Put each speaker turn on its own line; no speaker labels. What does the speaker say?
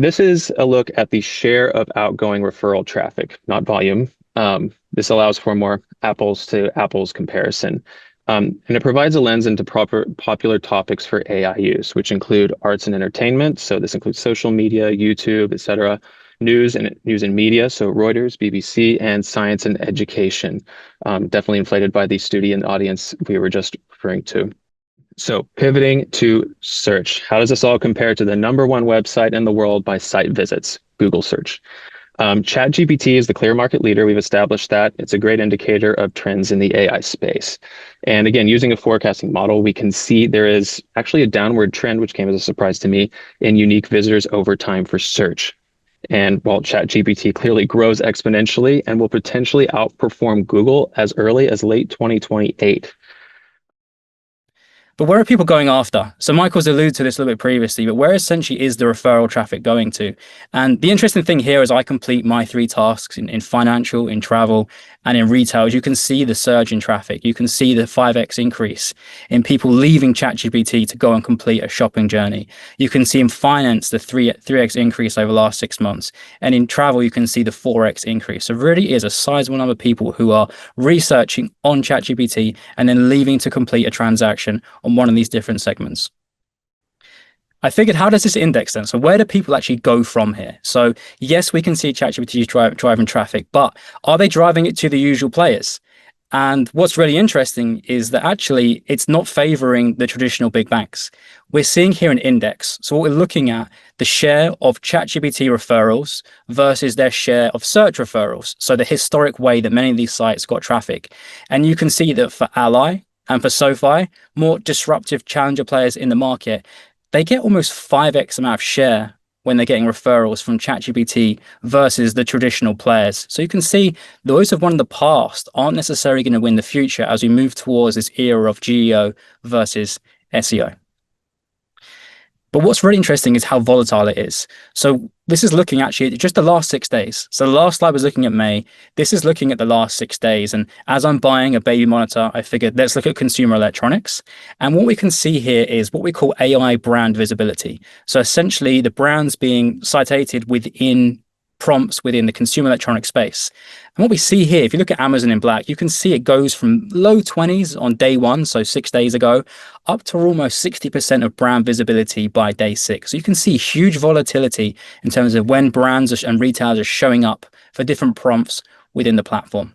this is a look at the share of outgoing referral traffic, not volume. This allows for more apples to apples comparison. And it provides a lens into popular topics for AI use, which include arts and entertainment. So this includes social media, YouTube, etc., news and media. So Reuters, BBC, and science and education. Definitely inflated by the student audience we were just referring to. So pivoting to search, how does this all compare to the #1 website in the world by site visits, Google search? ChatGPT is the clear market leader. We've established that. It's a great indicator of trends in the AI space. And again, using a forecasting model, we can see there is actually a downward trend, which came as a surprise to me, in unique visitors over time for search. And while ChatGPT clearly grows exponentially and will potentially outperform Google as early as late 2028.
But where are people going after? So Michael's alluded to this a little bit previously, but where essentially is the referral traffic going to? And the interesting thing here is I complete my 3 tasks in financial, in travel, and in retail. As you can see the surge in traffic. You can see the 5x increase in people leaving ChatGPT to go and complete a shopping journey. You can see in finance the 3x increase over the last 6 months. And in travel, you can see the 4x increase. So really is a sizable number of people who are researching on ChatGPT and then leaving to complete a transaction on one of these different segments. I figured, how does this index then? So where do people actually go from here? So yes, we can see ChatGPT driving traffic, but are they driving it to the usual players? And what's really interesting is that actually it's not favoring the traditional big banks. We're seeing here an index. So what we're looking at, the share of ChatGPT referrals versus their share of search referrals. So the historic way that many of these sites got traffic. And you can see that for Ally and for SoFi, more disruptive challenger players in the market, they get almost 5x amount of share when they're getting referrals from ChatGPT versus the traditional players. So you can see those who've won the past aren't necessarily going to win the future as we move towards this era of GEO versus SEO. But what's really interesting is how volatile it is. So this is looking actually at just the last 6 days. So the last slide was looking at May. This is looking at the last 6 days. And as I'm buying a baby monitor, I figured let's look at consumer electronics. And what we can see here is what we call AI brand visibility. So essentially the brands being cited within prompts within the consumer electronic space. And what we see here, if you look at Amazon in black, you can see it goes from low 20s on day 1, so 6 days ago, up to almost 60% of brand visibility by day 6. So you can see huge volatility in terms of when brands and retailers are showing up for different prompts within the platform.